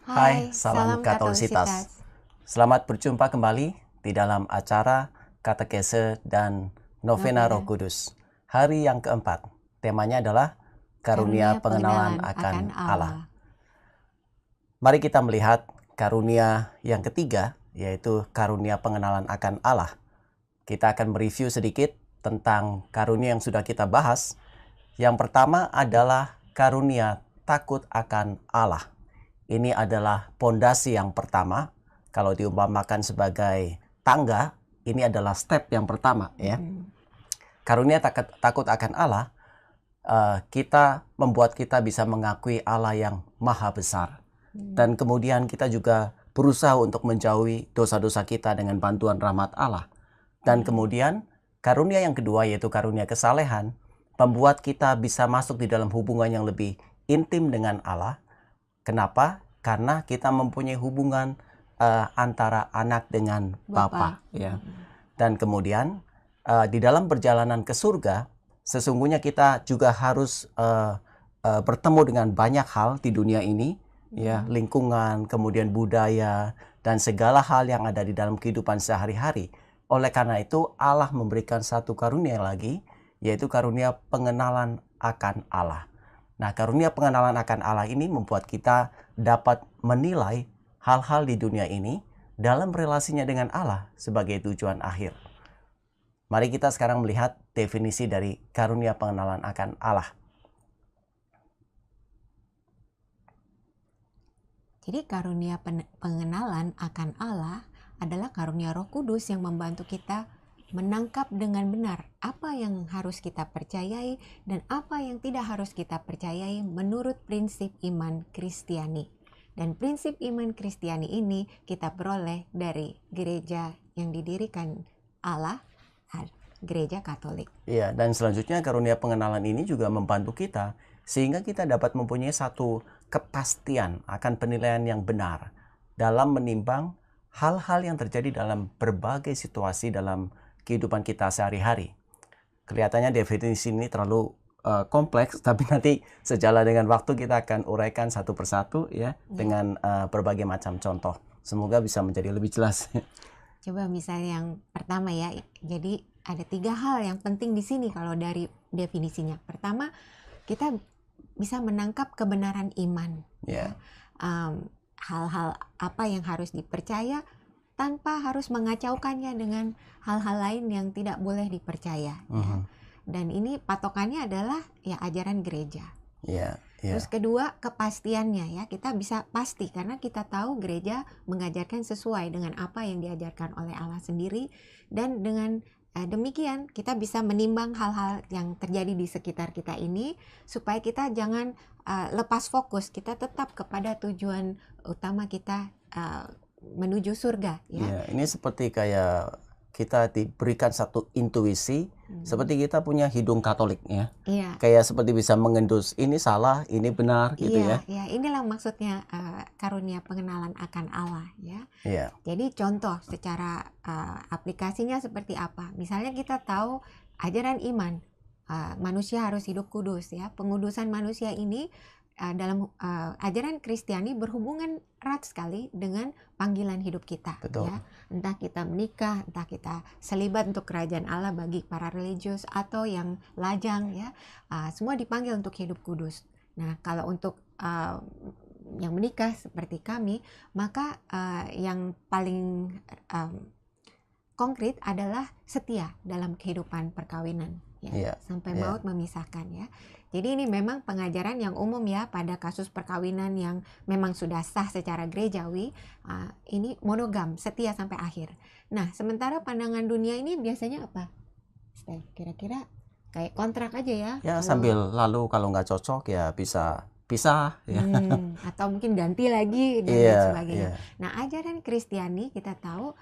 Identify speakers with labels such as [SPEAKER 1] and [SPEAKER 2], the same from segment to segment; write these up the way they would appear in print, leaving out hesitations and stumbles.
[SPEAKER 1] Hai,
[SPEAKER 2] Hai,
[SPEAKER 1] salam
[SPEAKER 2] salam
[SPEAKER 1] Katolisitas.
[SPEAKER 2] Katolisitas.
[SPEAKER 1] Selamat berjumpa kembali di dalam acara Katekese dan Novena Roh
[SPEAKER 2] Novena
[SPEAKER 1] Kudus. Hari yang keempat, temanya adalah Karunia
[SPEAKER 2] Karunia
[SPEAKER 1] Pengenalan
[SPEAKER 2] pengenalan
[SPEAKER 1] akan
[SPEAKER 2] akan
[SPEAKER 1] Allah.
[SPEAKER 2] Allah.
[SPEAKER 1] Mari kita melihat karunia yang ketiga, yaitu karunia pengenalan akan Allah. Kita akan mereview sedikit tentang karunia yang sudah kita bahas. Yang pertama adalah karunia takut akan Allah. Ini adalah pondasi yang pertama. Kalau diumpamakan sebagai tangga, ini adalah step yang pertama, ya. Karunia takut akan Allah, kita membuat kita bisa mengakui Allah yang maha besar. Dan kemudian kita juga berusaha untuk menjauhi dosa-dosa kita dengan bantuan rahmat Allah. Dan kemudian karunia yang kedua, yaitu karunia kesalehan, membuat kita bisa masuk di dalam hubungan yang lebih intim dengan Allah. Kenapa? Karena kita mempunyai hubungan antara anak dengan Bapa, ya. Dan kemudian di dalam perjalanan ke surga, sesungguhnya kita juga harus bertemu dengan banyak hal di dunia ini, ya, lingkungan, kemudian budaya, dan segala hal yang ada di dalam kehidupan sehari-hari. Oleh karena itu, Allah memberikan satu karunia lagi, yaitu karunia pengenalan akan Allah. Nah, karunia pengenalan akan Allah ini membuat kita dapat menilai hal-hal di dunia ini dalam relasinya dengan Allah sebagai tujuan akhir. Mari kita sekarang melihat definisi dari karunia pengenalan akan Allah.
[SPEAKER 2] Jadi karunia pengenalan akan Allah adalah karunia Roh Kudus yang membantu kita menangkap dengan benar apa yang harus kita percayai dan apa yang tidak harus kita percayai menurut prinsip iman Kristiani. Dan prinsip iman Kristiani ini kita peroleh dari gereja yang didirikan Allah, Gereja Katolik.
[SPEAKER 1] Iya, dan selanjutnya karunia pengenalan ini juga membantu kita sehingga kita dapat mempunyai satu kepastian akan penilaian yang benar dalam menimbang hal-hal yang terjadi dalam berbagai situasi dalam kehidupan kita sehari-hari. Kelihatannya definisi ini terlalu kompleks, tapi nanti sejalan dengan waktu kita akan uraikan satu persatu, ya, dengan berbagai macam contoh. Semoga bisa menjadi lebih jelas.
[SPEAKER 2] Coba misalnya yang pertama, ya, jadi ada 3 hal yang penting di sini kalau dari definisinya. Pertama, kita bisa menangkap kebenaran iman.
[SPEAKER 1] Yeah.
[SPEAKER 2] Hal-hal apa yang harus dipercaya tanpa harus mengacaukannya dengan hal-hal lain yang tidak boleh dipercaya. Ya. Dan ini patokannya adalah ya ajaran gereja.
[SPEAKER 1] Yeah.
[SPEAKER 2] Terus kedua, kepastiannya, ya, kita bisa pasti karena kita tahu gereja mengajarkan sesuai dengan apa yang diajarkan oleh Allah sendiri, dan dengan demikian kita bisa menimbang hal-hal yang terjadi di sekitar kita ini supaya kita jangan lepas fokus, kita tetap kepada tujuan utama kita menuju surga, ya.
[SPEAKER 1] Ini seperti kayak kita diberikan satu intuisi, seperti kita punya hidung Katolik, ya.
[SPEAKER 2] Iya.
[SPEAKER 1] Kayak seperti bisa mengendus ini salah, ini benar, gitu, ya.
[SPEAKER 2] Iya, inilah maksudnya karunia pengenalan akan Allah, ya.
[SPEAKER 1] Iya.
[SPEAKER 2] Jadi contoh secara aplikasinya seperti apa? Misalnya kita tahu ajaran iman, manusia harus hidup kudus, ya. Pengudusan manusia ini dalam ajaran Kristiani berhubungan erat sekali dengan panggilan hidup kita.
[SPEAKER 1] Betul.
[SPEAKER 2] Ya. Entah kita menikah, entah kita selibat untuk kerajaan Allah bagi para religius atau yang lajang, ya, semua dipanggil untuk hidup kudus. Nah, kalau untuk yang menikah seperti kami, maka yang paling konkret adalah setia dalam kehidupan perkawinan, ya, sampai maut memisahkan, ya. Jadi ini memang pengajaran yang umum, ya, pada kasus perkawinan yang memang sudah sah secara gerejawi, ini monogam, setia sampai akhir. Nah, sementara pandangan dunia ini biasanya apa? Kira-kira kayak kontrak aja, ya.
[SPEAKER 1] Ya, sambil lalu kalau nggak cocok ya bisa pisah, ya.
[SPEAKER 2] Atau mungkin ganti lagi dan lain sebagainya. Nah, ajaran Kristiani kita tahu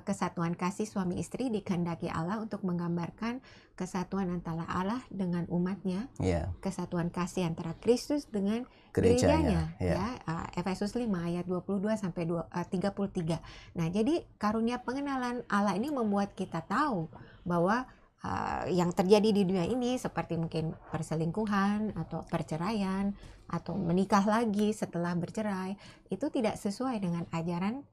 [SPEAKER 2] kesatuan kasih suami istri dikehendaki Allah untuk menggambarkan kesatuan antara Allah dengan umatnya, kesatuan kasih antara Kristus dengan gerejanya, ya. Efesus 5 ayat 22 sampai 33. Nah, jadi karunia pengenalan Allah ini membuat kita tahu bahwa yang terjadi di dunia ini seperti mungkin perselingkuhan atau perceraian atau menikah lagi setelah bercerai itu tidak sesuai dengan ajaran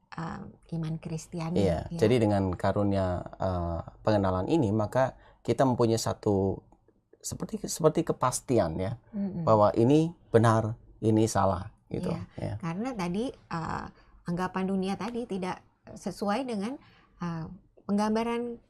[SPEAKER 2] iman Kristiani
[SPEAKER 1] Iya,
[SPEAKER 2] ya.
[SPEAKER 1] jadi dengan karunia pengenalan ini maka kita mempunyai satu seperti kepastian ya bahwa ini benar, ini salah gitu.
[SPEAKER 2] Iya,
[SPEAKER 1] Ya.
[SPEAKER 2] karena tadi anggapan dunia tadi tidak sesuai dengan penggambaran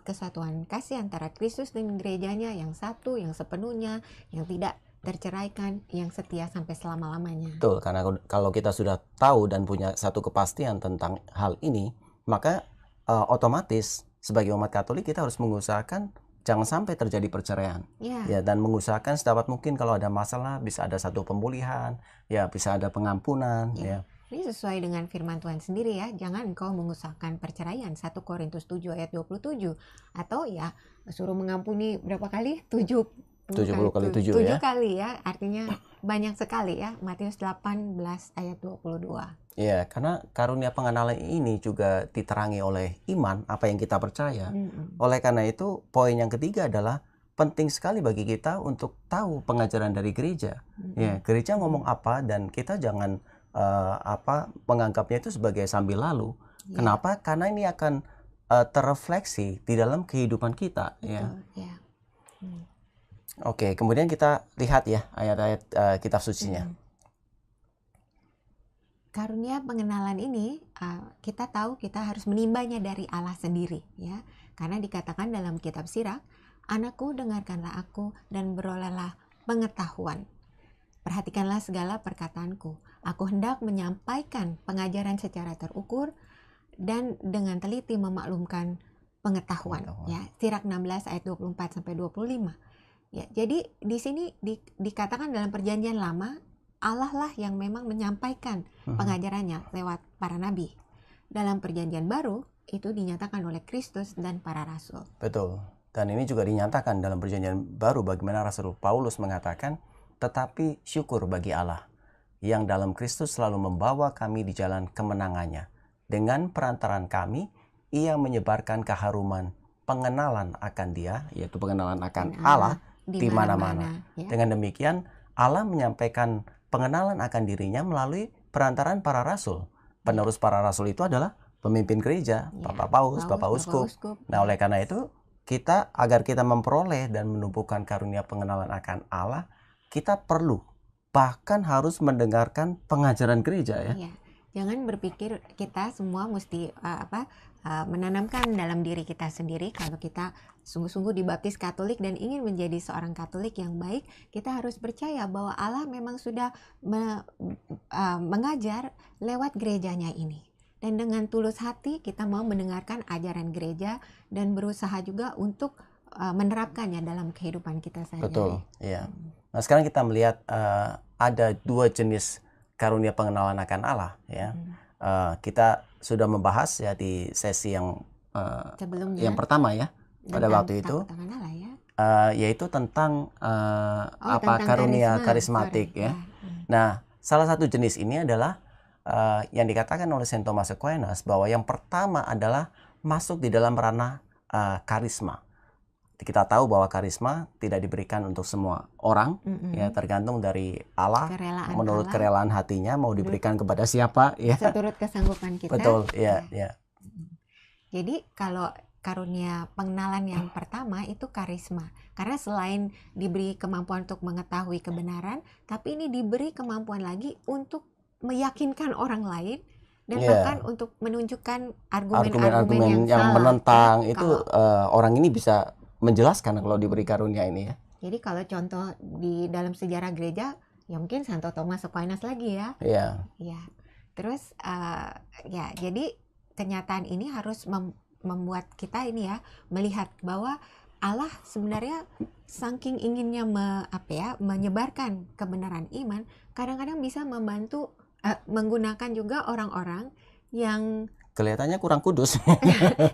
[SPEAKER 2] kesatuan kasih antara Kristus dan gerejanya yang satu, yang sepenuhnya, yang tidak terceraikan, yang setia sampai selama-lamanya.
[SPEAKER 1] Betul, karena kalau kita sudah tahu dan punya satu kepastian tentang hal ini, maka otomatis sebagai umat Katolik kita harus mengusahakan jangan sampai terjadi perceraian.
[SPEAKER 2] Ya,
[SPEAKER 1] Ya, dan mengusahakan sedapat mungkin kalau ada masalah bisa ada satu pemulihan, ya bisa ada pengampunan,
[SPEAKER 2] Ya.
[SPEAKER 1] ya.
[SPEAKER 2] Ini sesuai dengan firman Tuhan sendiri ya. Jangan engkau mengusahakan perceraian. 1 Korintus 7 ayat 27. Atau ya suruh mengampuni berapa kali? 70
[SPEAKER 1] kali 7 ya.
[SPEAKER 2] kali ya. Artinya banyak sekali ya. Matius 18 ayat 22.
[SPEAKER 1] Ya, karena karunia pengenalan ini juga diterangi oleh iman, apa yang kita percaya. Oleh karena itu, poin yang ketiga adalah penting sekali bagi kita untuk tahu pengajaran dari gereja. Ya, gereja ngomong apa dan kita jangan menganggapnya itu sebagai sambil lalu.
[SPEAKER 2] Ya.
[SPEAKER 1] Kenapa? Karena ini akan terrefleksi di dalam kehidupan kita.
[SPEAKER 2] Betul,
[SPEAKER 1] Ya.
[SPEAKER 2] ya.
[SPEAKER 1] Oke, kemudian kita lihat ya ayat-ayat kitab sucinya.
[SPEAKER 2] Karunia pengenalan ini kita tahu kita harus menimbanya dari Allah sendiri ya. Karena dikatakan dalam kitab Sirach, anakku dengarkanlah aku dan berolehlah pengetahuan. Perhatikanlah segala perkataanku. Aku hendak menyampaikan pengajaran secara terukur dan dengan teliti memaklumkan pengetahuan. Ya, Sirach 16 ayat 24 sampai 25. Ya, jadi di sini dikatakan dalam perjanjian lama Allah lah yang memang menyampaikan pengajarannya lewat para nabi. Dalam perjanjian baru itu dinyatakan oleh Kristus dan para rasul.
[SPEAKER 1] Betul. Dan ini juga dinyatakan dalam perjanjian baru bagaimana Rasul Paulus mengatakan, tetapi syukur bagi Allah yang dalam Kristus selalu membawa kami di jalan kemenangannya. Dengan perantaran kami, ia menyebarkan keharuman pengenalan akan Dia, yaitu pengenalan akan Allah di mana-mana.
[SPEAKER 2] Ya.
[SPEAKER 1] Dengan demikian, Allah menyampaikan pengenalan akan dirinya melalui perantaran para rasul. Penerus para rasul itu adalah pemimpin gereja, Bapak Paus, Bapak Uskup. Nah, oleh karena itu, agar kita memperoleh dan menumbuhkan karunia pengenalan akan Allah, kita perlu bahkan harus mendengarkan pengajaran gereja ya.
[SPEAKER 2] Iya. Jangan berpikir kita semua mesti menanamkan dalam diri kita sendiri. Kalau kita sungguh-sungguh dibaptis Katolik dan ingin menjadi seorang Katolik yang baik, kita harus percaya bahwa Allah memang sudah mengajar lewat gerejanya ini. Dan dengan tulus hati kita mau mendengarkan ajaran gereja dan berusaha juga untuk menerapkannya dalam kehidupan kita sehari-hari.
[SPEAKER 1] Betul, iya. Nah, sekarang kita melihat ada dua jenis karunia pengenalan akan Allah ya. Kita sudah membahas ya di sesi yang
[SPEAKER 2] sebelumnya,
[SPEAKER 1] yang pertama ya pada waktu itu, yaitu tentang karunia karismatik ya. Nah, salah satu jenis ini adalah yang dikatakan oleh Saint Thomas Aquinas bahwa yang pertama adalah masuk di dalam ranah karisma. Kita tahu bahwa karisma tidak diberikan untuk semua orang, ya tergantung dari Allah, menurut kerelaan hatinya mau diberikan kepada siapa, ya.
[SPEAKER 2] Seturut kesanggupan kita.
[SPEAKER 1] Betul, ya.
[SPEAKER 2] Jadi kalau karunia pengenalan yang pertama itu karisma, karena selain diberi kemampuan untuk mengetahui kebenaran, tapi ini diberi kemampuan lagi untuk meyakinkan orang lain. Dan bahkan untuk menunjukkan argumen-argumen
[SPEAKER 1] yang menentang
[SPEAKER 2] ya,
[SPEAKER 1] itu orang ini bisa menjelaskan kalau diberi karunia ini ya.
[SPEAKER 2] Jadi kalau contoh di dalam sejarah gereja ya mungkin Santo Thomas Aquinas lagi ya.
[SPEAKER 1] Iya.
[SPEAKER 2] Ya. Terus ya jadi kenyataan ini harus membuat kita ini ya melihat bahwa Allah sebenarnya saking inginnya menyebarkan kebenaran iman, kadang-kadang bisa membantu menggunakan juga orang-orang yang
[SPEAKER 1] kelihatannya kurang kudus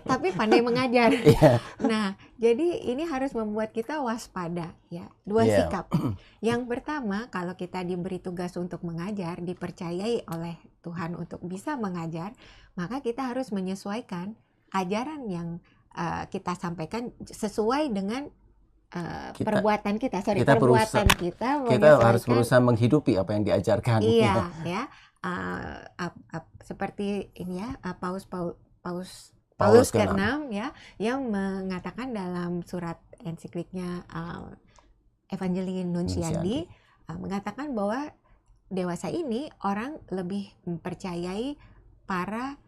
[SPEAKER 2] tapi pandai mengajar.
[SPEAKER 1] Yeah.
[SPEAKER 2] Nah, jadi ini harus membuat kita waspada ya. Dua sikap. Yang pertama, kalau kita diberi tugas untuk mengajar, dipercayai oleh Tuhan untuk bisa mengajar, maka kita harus menyesuaikan ajaran yang kita sampaikan sesuai dengan
[SPEAKER 1] Kita
[SPEAKER 2] perbuatan kita,
[SPEAKER 1] kita berusaha
[SPEAKER 2] perbuatan kita
[SPEAKER 1] kita harus
[SPEAKER 2] menyesuaikan.
[SPEAKER 1] berusaha menghidupi apa yang diajarkan.
[SPEAKER 2] Iya, ya. Seperti ini ya, Paus
[SPEAKER 1] Paulus ke-6.
[SPEAKER 2] ke-6 ya, yang mengatakan dalam surat ensikliknya Evangelii Nuntiandi, mengatakan bahwa dewasa ini orang lebih mempercayai para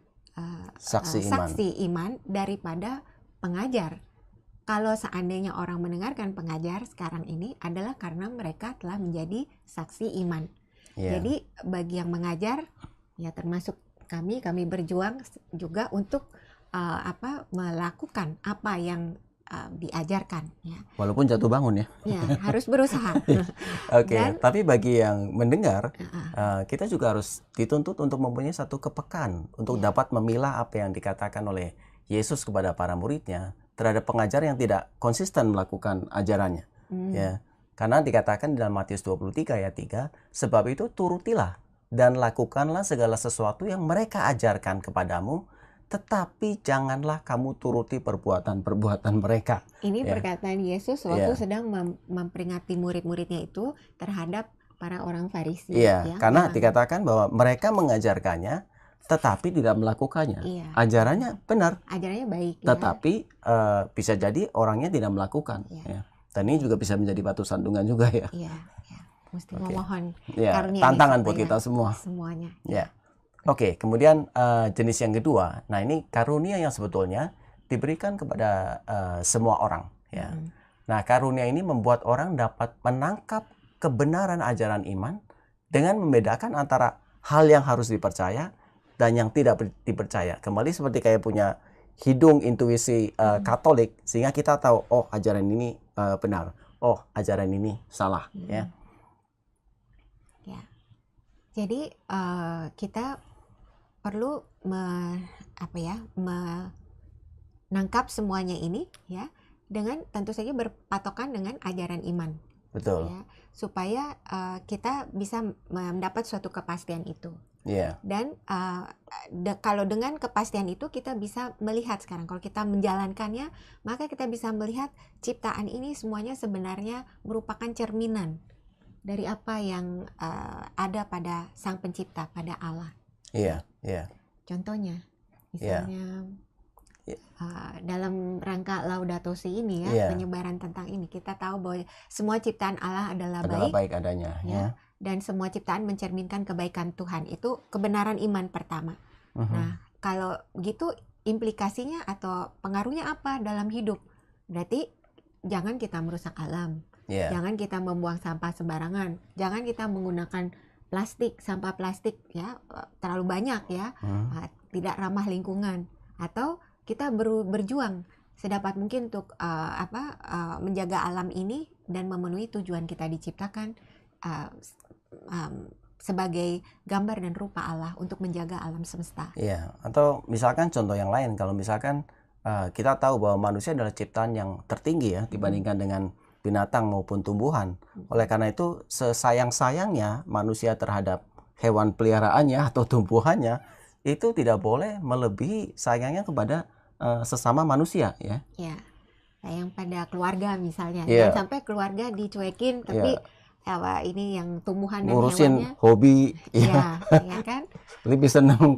[SPEAKER 2] saksi iman daripada pengajar. Kalau seandainya orang mendengarkan pengajar sekarang ini adalah karena mereka telah menjadi saksi iman.
[SPEAKER 1] Yeah.
[SPEAKER 2] Jadi bagi yang mengajar, ya termasuk kami berjuang juga untuk melakukan apa yang diajarkan. Ya.
[SPEAKER 1] Walaupun jatuh bangun ya.
[SPEAKER 2] Ya, harus berusaha.
[SPEAKER 1] Oke, tapi bagi yang mendengar, kita juga harus dituntut untuk mempunyai satu kepekaan untuk dapat memilah apa yang dikatakan oleh Yesus kepada para muridnya terhadap pengajar yang tidak konsisten melakukan ajarannya. Ya. Karena dikatakan di dalam Matius 23 ayat 3, sebab itu turutilah dan lakukanlah segala sesuatu yang mereka ajarkan kepadamu, tetapi janganlah kamu turuti perbuatan-perbuatan mereka.
[SPEAKER 2] Ini perkataan Yesus waktu sedang memperingati murid-muridnya itu terhadap para orang Farisi.
[SPEAKER 1] Iya, karena dikatakan bahwa mereka mengajarkannya, tetapi tidak melakukannya.
[SPEAKER 2] Iya.
[SPEAKER 1] Ajarannya benar.
[SPEAKER 2] Ajarannya baik.
[SPEAKER 1] Tetapi bisa jadi orangnya tidak melakukan. Ya. Dan ini juga bisa menjadi batu sandungan juga ya.
[SPEAKER 2] Iya. Mesti memohon
[SPEAKER 1] karunia. Tantangan buat kita semua.
[SPEAKER 2] Semuanya.
[SPEAKER 1] Ya. Oke, kemudian jenis yang kedua. Nah, ini karunia yang sebetulnya diberikan kepada semua orang. Ya. Nah, karunia ini membuat orang dapat menangkap kebenaran ajaran iman dengan membedakan antara hal yang harus dipercaya dan yang tidak dipercaya. Kembali seperti kayak punya hidung intuisi Katolik, sehingga kita tahu, oh ajaran ini benar, oh ajaran ini salah. Ya.
[SPEAKER 2] Jadi kita perlu menangkap semuanya ini ya dengan tentu saja berpatokan dengan ajaran iman.
[SPEAKER 1] Betul.
[SPEAKER 2] Ya, supaya kita bisa mendapat suatu kepastian itu.
[SPEAKER 1] Yeah.
[SPEAKER 2] Dan kalau dengan kepastian itu kita bisa melihat sekarang, kalau kita menjalankannya, maka kita bisa melihat ciptaan ini semuanya sebenarnya merupakan cerminan dari apa yang ada pada Sang Pencipta, pada Allah.
[SPEAKER 1] Iya, iya.
[SPEAKER 2] Contohnya, misalnya dalam rangka Laudato Si ini penyebaran tentang ini, kita tahu bahwa semua ciptaan Allah adalah baik
[SPEAKER 1] adanya.
[SPEAKER 2] Ya. Dan semua ciptaan mencerminkan kebaikan Tuhan. Itu kebenaran iman pertama. Nah, kalau gitu implikasinya atau pengaruhnya apa dalam hidup? Berarti jangan kita merusak alam. Jangan kita membuang sampah sembarangan. Jangan kita menggunakan sampah plastik ya terlalu banyak ya. Tidak ramah lingkungan. Atau kita berjuang sedapat mungkin untuk menjaga alam ini dan memenuhi tujuan kita diciptakan sebagai gambar dan rupa Allah untuk menjaga alam semesta.
[SPEAKER 1] Iya, atau misalkan contoh yang lain, kalau misalkan kita tahu bahwa manusia adalah ciptaan yang tertinggi ya dibandingkan dengan binatang maupun tumbuhan. Oleh karena itu sesayang-sayangnya manusia terhadap hewan peliharaannya atau tumbuhannya itu tidak boleh melebihi sayangnya kepada sesama manusia ya.
[SPEAKER 2] Iya. Sayang pada keluarga misalnya. Jangan sampai keluarga dicuekin tapi ini yang tumbuhan dan
[SPEAKER 1] ngurusin
[SPEAKER 2] hewannya
[SPEAKER 1] hobi
[SPEAKER 2] ya kan
[SPEAKER 1] lebih senang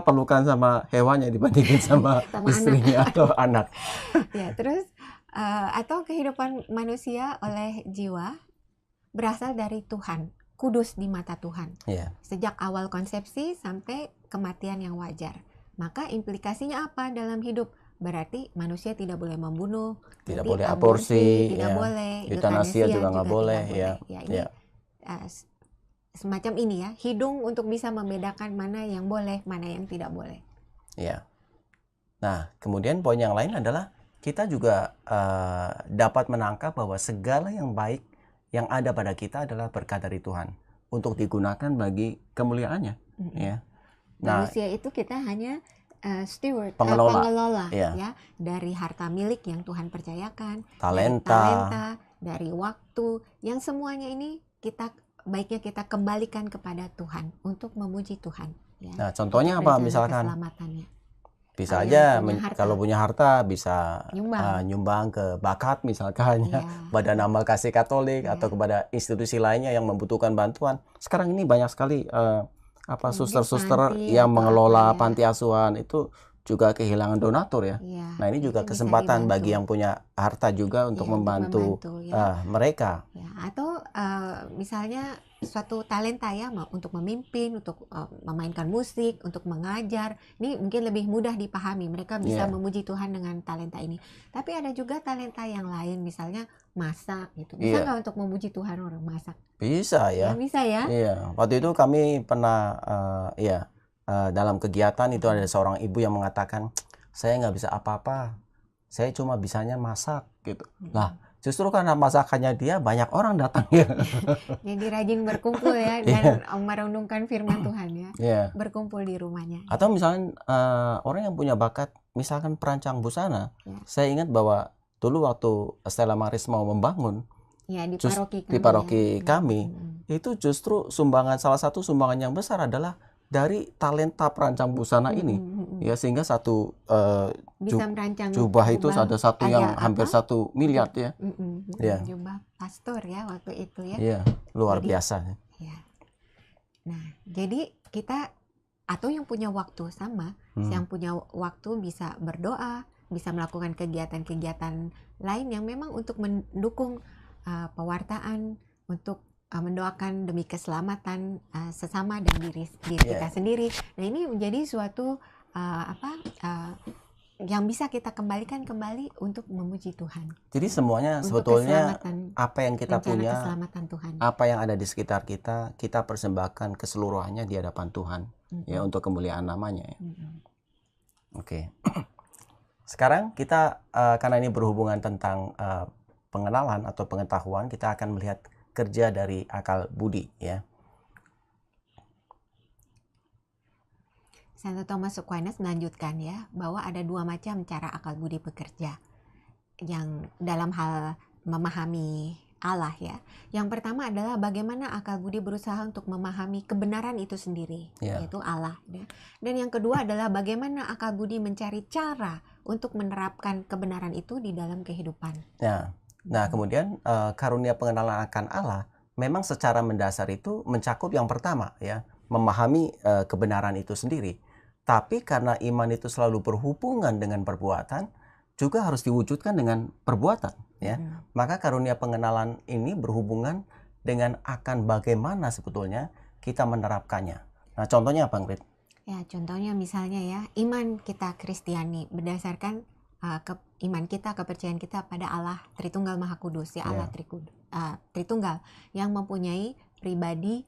[SPEAKER 1] pelukan sama hewannya dibandingin sama istrinya atau anak.
[SPEAKER 2] Ya, terus atau kehidupan manusia oleh jiwa berasal dari Tuhan, kudus di mata Tuhan. Sejak awal konsepsi sampai kematian yang wajar. Maka implikasinya apa dalam hidup? Berarti manusia tidak boleh membunuh,
[SPEAKER 1] tidak boleh aborsi,
[SPEAKER 2] tidak boleh,
[SPEAKER 1] eutanasia juga nggak boleh.
[SPEAKER 2] Ini semacam ini ya, hidung untuk bisa membedakan mana yang boleh, mana yang tidak boleh.
[SPEAKER 1] Ya. Nah, kemudian poin yang lain adalah kita juga dapat menangkap bahwa segala yang baik yang ada pada kita adalah berkat dari Tuhan untuk digunakan bagi kemuliaannya. Ya. Nah,
[SPEAKER 2] manusia itu kita hanya steward,
[SPEAKER 1] pengelola
[SPEAKER 2] ya dari harta milik yang Tuhan percayakan,
[SPEAKER 1] talenta,
[SPEAKER 2] dari waktu, yang semuanya ini baiknya kita kembalikan kepada Tuhan untuk memuji Tuhan. Ya.
[SPEAKER 1] Nah, contohnya apa misalkan?
[SPEAKER 2] Keselamatannya.
[SPEAKER 1] Bisa
[SPEAKER 2] Kalau yang
[SPEAKER 1] aja
[SPEAKER 2] punya harta.
[SPEAKER 1] kalau punya harta bisa
[SPEAKER 2] Nyumbang.
[SPEAKER 1] nyumbang ke bakat misalkan ya,
[SPEAKER 2] Iya.
[SPEAKER 1] Badan Amal Kasih Katolik
[SPEAKER 2] Iya.
[SPEAKER 1] atau kepada institusi lainnya yang membutuhkan bantuan. Sekarang ini banyak sekali
[SPEAKER 2] Mungkin
[SPEAKER 1] suster-suster
[SPEAKER 2] panti
[SPEAKER 1] yang
[SPEAKER 2] atau
[SPEAKER 1] mengelola
[SPEAKER 2] apa ya.
[SPEAKER 1] panti asuhan itu juga kehilangan donatur ya.
[SPEAKER 2] Iya,
[SPEAKER 1] Nah, ini juga
[SPEAKER 2] itu bisa
[SPEAKER 1] kesempatan bagi
[SPEAKER 2] dibantu.
[SPEAKER 1] yang punya harta juga untuk
[SPEAKER 2] Iya, untuk
[SPEAKER 1] membantu
[SPEAKER 2] membantu ya.
[SPEAKER 1] mereka.
[SPEAKER 2] Ya, atau misalnya suatu talenta ya, untuk memimpin, untuk memainkan musik, untuk mengajar. Ini mungkin lebih mudah dipahami. Mereka bisa
[SPEAKER 1] Iya.
[SPEAKER 2] memuji Tuhan dengan talenta ini. Tapi ada juga talenta yang lain, misalnya masak gitu. Bisa
[SPEAKER 1] Iya.
[SPEAKER 2] nggak untuk memuji Tuhan orang masak?
[SPEAKER 1] Bisa
[SPEAKER 2] Ya,
[SPEAKER 1] ya.
[SPEAKER 2] bisa ya.
[SPEAKER 1] Iya, waktu itu kami pernah dalam kegiatan itu ada seorang ibu yang mengatakan, saya nggak bisa apa-apa, saya cuma bisanya masak gitu. Nah, justru karena masakannya dia banyak orang datang ya.
[SPEAKER 2] Jadi rajin berkumpul ya
[SPEAKER 1] Iya.
[SPEAKER 2] dan merenungkan firman Tuhan ya.
[SPEAKER 1] Iya.
[SPEAKER 2] Berkumpul di rumahnya.
[SPEAKER 1] Atau misalnya orang yang punya bakat, misalkan perancang busana.
[SPEAKER 2] Ya.
[SPEAKER 1] Saya ingat bahwa dulu waktu Stella Maris mau membangun
[SPEAKER 2] Ya, di
[SPEAKER 1] di
[SPEAKER 2] paroki
[SPEAKER 1] paroki kami,
[SPEAKER 2] ya.
[SPEAKER 1] itu justru salah satu sumbangan yang besar adalah dari talenta perancang busana ini. Ya, sehingga satu
[SPEAKER 2] Bisa merancang
[SPEAKER 1] jubah itu ada satu yang
[SPEAKER 2] kayak
[SPEAKER 1] hampir
[SPEAKER 2] apa?
[SPEAKER 1] 1 miliar ya. Ya.
[SPEAKER 2] Jubah pastor ya waktu itu ya.
[SPEAKER 1] Iya, luar
[SPEAKER 2] Jadi,
[SPEAKER 1] biasa.
[SPEAKER 2] Ya. Nah, jadi kita atau yang punya waktu sama, yang punya waktu bisa berdoa, bisa melakukan kegiatan-kegiatan lain yang memang untuk mendukung pewartaan, untuk mendoakan demi keselamatan sesama dan diri kita sendiri. Nah, ini menjadi suatu yang bisa kita kembalikan kembali untuk memuji Tuhan.
[SPEAKER 1] Jadi semuanya
[SPEAKER 2] Untuk
[SPEAKER 1] sebetulnya
[SPEAKER 2] keselamatan,
[SPEAKER 1] apa yang kita
[SPEAKER 2] rencana
[SPEAKER 1] punya,
[SPEAKER 2] keselamatan Tuhan.
[SPEAKER 1] apa yang ada di sekitar kita, kita persembahkan keseluruhannya di hadapan Tuhan ya, untuk kemuliaan namanya ya. Oke. Sekarang kita karena ini berhubungan tentang pengenalan atau pengetahuan, kita akan melihat kerja dari akal budi ya.
[SPEAKER 2] Santo Thomas Aquinas melanjutkan ya, bahwa ada dua macam cara akal budi bekerja. Yang dalam hal memahami Allah ya. Yang pertama adalah bagaimana akal budi berusaha untuk memahami kebenaran itu sendiri, yaitu Allah. Ya. Dan yang kedua adalah bagaimana akal budi mencari cara untuk menerapkan kebenaran itu di dalam kehidupan.
[SPEAKER 1] Ya. Nah, kemudian karunia pengenalan akan Allah memang secara mendasar itu mencakup yang pertama ya, memahami kebenaran itu sendiri. Tapi karena iman itu selalu berhubungan dengan perbuatan, juga harus diwujudkan dengan perbuatan ya. Maka karunia pengenalan ini berhubungan dengan akan bagaimana sebetulnya kita menerapkannya. Nah, contohnya apa, Ingrid?
[SPEAKER 2] Ya, contohnya misalnya ya, iman kita Kristiani berdasarkan iman kita, kepercayaan kita pada Allah Tritunggal Maha Kudus ya, Allah Tritunggal yang mempunyai pribadi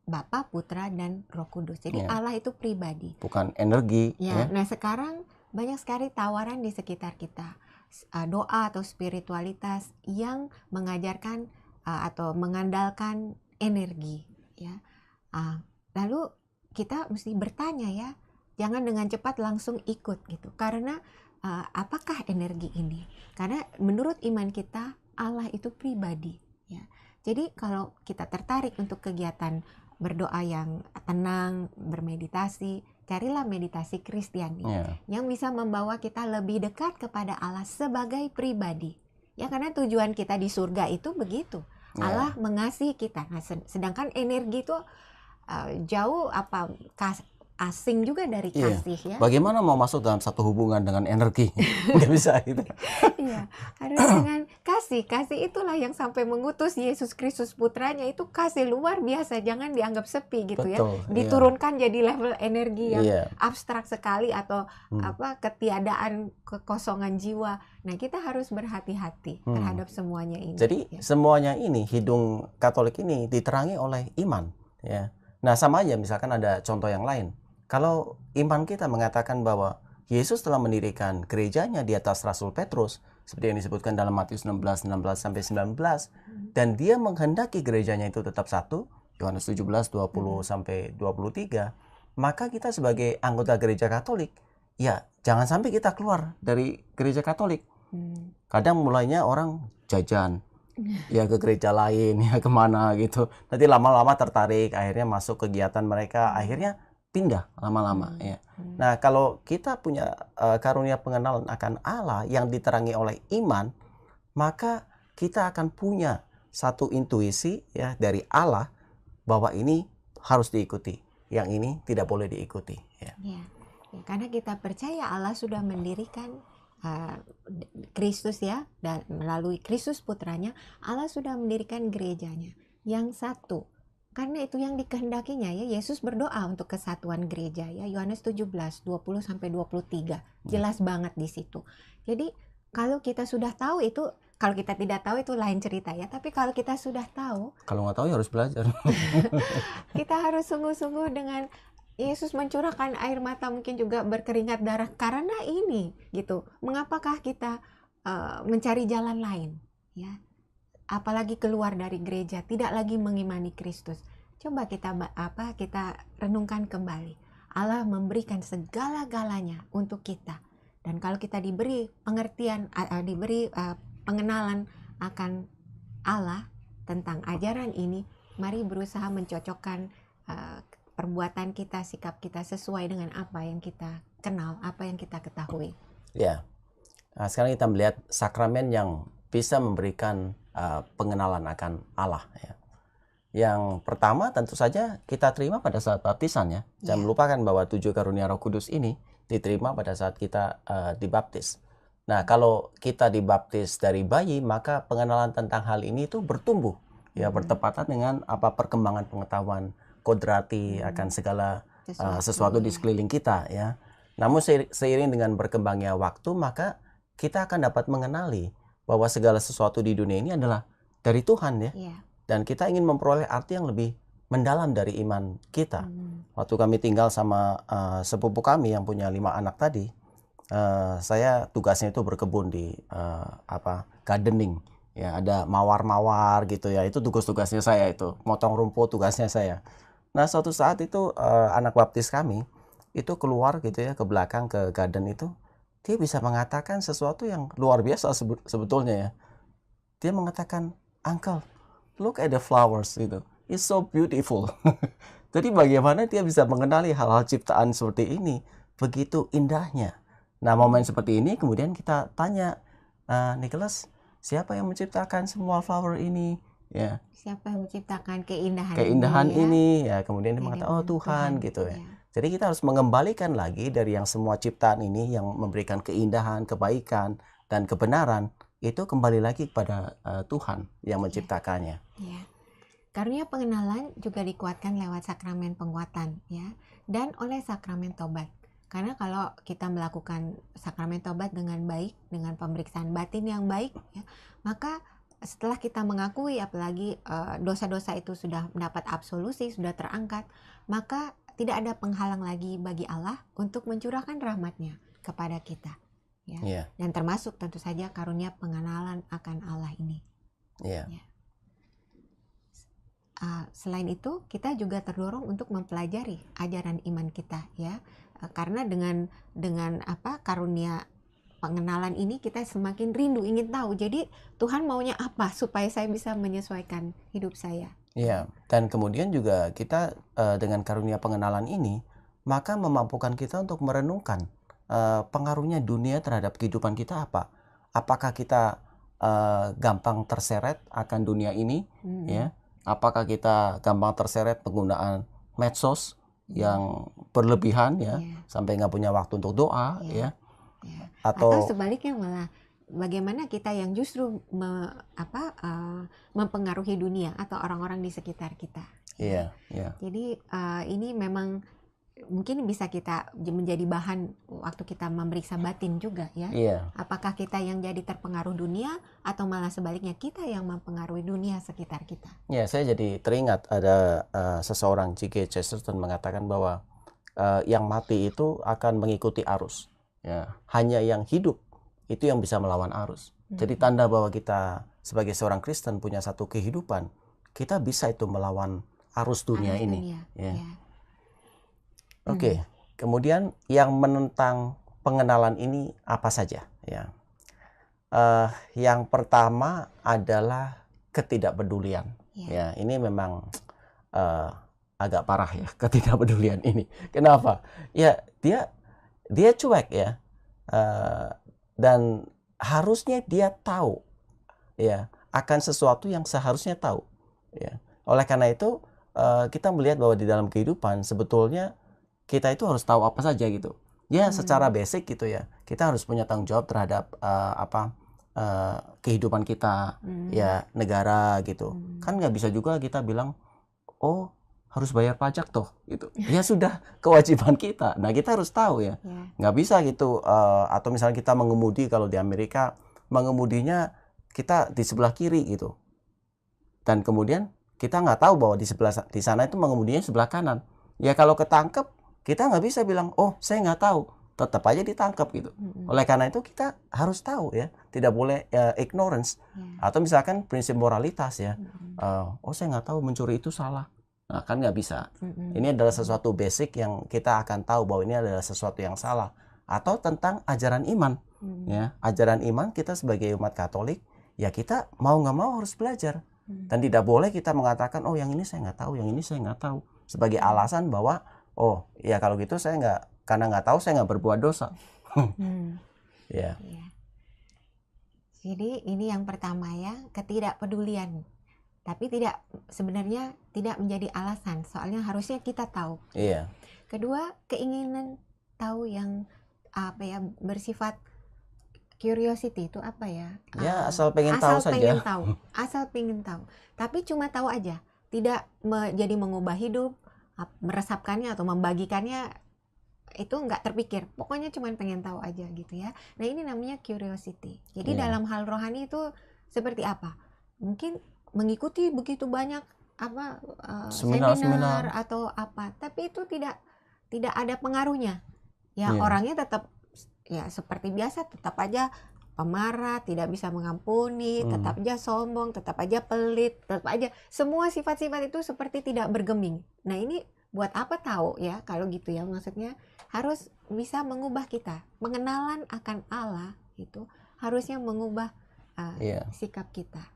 [SPEAKER 2] Bapa, Putra, dan Roh Kudus. Jadi Allah itu pribadi.
[SPEAKER 1] Bukan energi.
[SPEAKER 2] Ya. Nah, sekarang banyak sekali tawaran di sekitar kita. Doa atau spiritualitas yang mengajarkan atau mengandalkan energi. Ya. Lalu kita mesti bertanya ya, jangan dengan cepat langsung ikut gitu. Karena apakah energi ini? Karena menurut iman kita, Allah itu pribadi. Ya. Jadi kalau kita tertarik untuk kegiatan berdoa yang tenang, bermeditasi, carilah meditasi Kristiani yang bisa membawa kita lebih dekat kepada Allah sebagai pribadi. Ya, karena tujuan kita di surga itu begitu. Allah mengasihi kita. Nah, sedangkan energi itu jauh asing juga dari kasih ya.
[SPEAKER 1] Bagaimana mau masuk dalam satu hubungan dengan energi? Nggak bisa gitu.
[SPEAKER 2] Iya, karena dengan kasih itulah yang sampai mengutus Yesus Kristus putranya, itu kasih luar biasa, jangan dianggap sepi gitu.
[SPEAKER 1] Betul,
[SPEAKER 2] ya. Diturunkan jadi level energi yang abstrak sekali atau ketiadaan, kekosongan jiwa. Nah, kita harus berhati-hati terhadap semuanya ini.
[SPEAKER 1] Jadi semuanya ini, hidung Katolik ini diterangi oleh iman ya. Nah, sama aja misalkan ada contoh yang lain. Kalau iman kita mengatakan bahwa Yesus telah mendirikan gerejanya di atas Rasul Petrus, seperti yang disebutkan dalam Matius 16 sampai 19, dan dia menghendaki gerejanya itu tetap satu, Yohanes 17 20 sampai 23, maka kita sebagai anggota gereja Katolik, ya jangan sampai kita keluar dari gereja Katolik. Kadang mulainya orang jajan, ya ke gereja lain, ya kemana gitu. Nanti lama-lama tertarik, akhirnya masuk kegiatan mereka, akhirnya pindah lama-lama ya. Nah, kalau kita punya karunia pengenalan akan Allah yang diterangi oleh iman, maka kita akan punya satu intuisi ya dari Allah bahwa ini harus diikuti, yang ini tidak boleh diikuti ya.
[SPEAKER 2] Ya, karena kita percaya Allah sudah mendirikan Kristus ya, dan melalui Kristus putranya Allah sudah mendirikan gerejanya yang satu. Karena itu yang dikehendakinya ya. Yesus berdoa untuk kesatuan gereja ya. Yohanes 17, 20-23. Jelas banget di situ. Jadi kalau kita sudah tahu itu, kalau kita tidak tahu itu lain cerita ya. Tapi kalau kita sudah tahu,
[SPEAKER 1] kalau nggak tahu ya harus belajar.
[SPEAKER 2] kita harus sungguh-sungguh dengan Yesus mencurahkan air mata, mungkin juga berkeringat darah karena ini gitu. Mengapakah kita mencari jalan lain ya? Apalagi keluar dari gereja, tidak lagi mengimani Kristus. Coba kita renungkan kembali. Allah memberikan segala-galanya untuk kita. Dan kalau kita diberi pengertian, diberi pengenalan akan Allah tentang ajaran ini, mari berusaha mencocokkan perbuatan kita, sikap kita sesuai dengan apa yang kita kenal, apa yang kita ketahui.
[SPEAKER 1] Ya. Nah, sekarang kita melihat sakramen yang bisa memberikan pengenalan akan Allah ya. Yang pertama tentu saja kita terima pada saat baptisan ya. Jangan melupakan bahwa 7 karunia Roh Kudus ini diterima pada saat kita dibaptis. Nah, kalau kita dibaptis dari bayi, maka pengenalan tentang hal ini itu bertumbuh ya, bertepatan dengan perkembangan pengetahuan kodrati akan segala sesuatu di sekeliling kita ya. Namun seiring dengan berkembangnya waktu, maka kita akan dapat mengenali bahwa segala sesuatu di dunia ini adalah dari Tuhan ya. Dan kita ingin memperoleh arti yang lebih mendalam dari iman kita. Waktu kami tinggal sama sepupu kami yang punya 5 anak tadi, saya tugasnya itu berkebun di gardening. Ya, ada mawar-mawar gitu ya. Itu tugas-tugasnya saya itu. Motong rumput tugasnya saya. Nah, suatu saat itu anak baptis kami itu keluar gitu ya ke belakang ke garden itu. Dia bisa mengatakan sesuatu yang luar biasa sebetulnya ya. Dia mengatakan, "Uncle, look at the flowers," gitu. "It's so beautiful." Jadi bagaimana dia bisa mengenali hal-hal ciptaan seperti ini, begitu indahnya. Nah, momen seperti ini kemudian kita tanya, "Nicholas, siapa yang menciptakan semua flower ini?" Ya.
[SPEAKER 2] Siapa yang menciptakan keindahan
[SPEAKER 1] ini ya. Kemudian dia mengatakan, "Oh, Tuhan," gitu ya. Jadi kita harus mengembalikan lagi dari yang semua ciptaan ini yang memberikan keindahan, kebaikan, dan kebenaran, itu kembali lagi kepada Tuhan yang menciptakannya.
[SPEAKER 2] Ya. Karunia pengenalan juga dikuatkan lewat sakramen penguatan ya, dan oleh sakramen tobat. Karena kalau kita melakukan sakramen tobat dengan baik, dengan pemeriksaan batin yang baik ya, maka setelah kita mengakui apalagi dosa-dosa itu sudah mendapat absolusi, sudah terangkat, maka tidak ada penghalang lagi bagi Allah untuk mencurahkan rahmat-Nya kepada kita. Ya. Dan termasuk tentu saja karunia pengenalan akan Allah ini. Ya. Selain itu, kita juga terdorong untuk mempelajari ajaran iman kita, ya. Karena dengan karunia pengenalan ini kita semakin rindu ingin tahu. Jadi Tuhan maunya apa supaya saya bisa menyesuaikan hidup saya.
[SPEAKER 1] Iya, dan kemudian juga kita dengan karunia pengenalan ini, maka memampukan kita untuk merenungkan pengaruhnya dunia terhadap kehidupan kita apa. Apakah kita gampang terseret akan dunia ini, ya? Apakah kita gampang terseret penggunaan medsos yang berlebihan, ya, sampai nggak punya waktu untuk doa, ya?
[SPEAKER 2] Atau sebaliknya malah bagaimana kita yang justru mempengaruhi dunia atau orang-orang di sekitar kita.
[SPEAKER 1] Iya.
[SPEAKER 2] Jadi ini memang mungkin bisa kita menjadi bahan waktu kita memeriksa batin juga ya. Apakah kita yang jadi terpengaruh dunia atau malah sebaliknya kita yang mempengaruhi dunia sekitar kita.
[SPEAKER 1] Ya, saya jadi teringat ada seseorang, G.K. Chesterton, mengatakan bahwa yang mati itu akan mengikuti arus. Ya, hanya yang hidup itu yang bisa melawan arus. Jadi tanda bahwa kita sebagai seorang Kristen punya satu kehidupan, kita bisa itu melawan arus dunia ini. Oke, kemudian yang menentang pengenalan ini apa saja? Ya, yang pertama adalah ketidakpedulian. Ya, ini memang agak parah ya ketidakpedulian ini. Kenapa? Ya dia cuek ya. Dan harusnya dia tahu ya akan sesuatu yang seharusnya tahu ya. Oleh karena itu kita melihat bahwa di dalam kehidupan sebetulnya kita itu harus tahu apa saja gitu. Ya secara basic gitu ya. Kita harus punya tanggung jawab terhadap kehidupan kita ya, negara gitu. Kan nggak bisa juga kita bilang oh harus bayar pajak toh gitu. Ya sudah kewajiban kita. Nah kita harus tahu ya. Nggak bisa gitu. Atau misalnya kita mengemudi, kalau di Amerika mengemudinya kita di sebelah kiri gitu. Dan kemudian kita nggak tahu bahwa di sana itu mengemudinya sebelah kanan. Ya kalau ketangkep kita nggak bisa bilang oh saya nggak tahu. Tetap aja ditangkap gitu. Oleh karena itu kita harus tahu ya. Tidak boleh ignorance. Atau misalkan prinsip moralitas ya. Oh saya nggak tahu mencuri itu salah. Nah, kan nggak bisa. Ini adalah sesuatu basic yang kita akan tahu bahwa ini adalah sesuatu yang salah. Atau tentang ajaran iman. Ya, ajaran iman kita sebagai umat Katolik, ya kita mau nggak mau harus belajar. Dan tidak boleh kita mengatakan, oh yang ini saya nggak tahu, yang ini saya nggak tahu. Sebagai alasan bahwa, oh ya kalau gitu saya nggak, karena nggak tahu saya nggak berbuat dosa. Ya.
[SPEAKER 2] Jadi ini yang pertama ya, ketidakpedulian. Tapi sebenarnya tidak menjadi alasan, soalnya harusnya kita tahu.
[SPEAKER 1] Iya.
[SPEAKER 2] Kedua, keinginan tahu yang bersifat curiosity itu apa ya?
[SPEAKER 1] Ya asal pengen tahu saja.
[SPEAKER 2] Asal pengen tahu. Tapi cuma tahu aja, tidak jadi mengubah hidup, meresapkannya atau membagikannya, itu nggak terpikir. Pokoknya cuma pengen tahu aja gitu ya. Nah ini namanya curiosity. Jadi dalam hal rohani itu seperti apa? Mungkin mengikuti begitu banyak seminar atau apa, tapi itu tidak ada pengaruhnya ya. Orangnya tetap ya seperti biasa, tetap aja pemarah, tidak bisa mengampuni, tetap aja sombong, tetap aja pelit, tetap aja semua sifat-sifat itu seperti tidak bergeming. Nah ini buat apa tahu ya kalau gitu ya, maksudnya harus bisa mengubah kita. Pengenalan akan Allah itu harusnya mengubah sikap kita.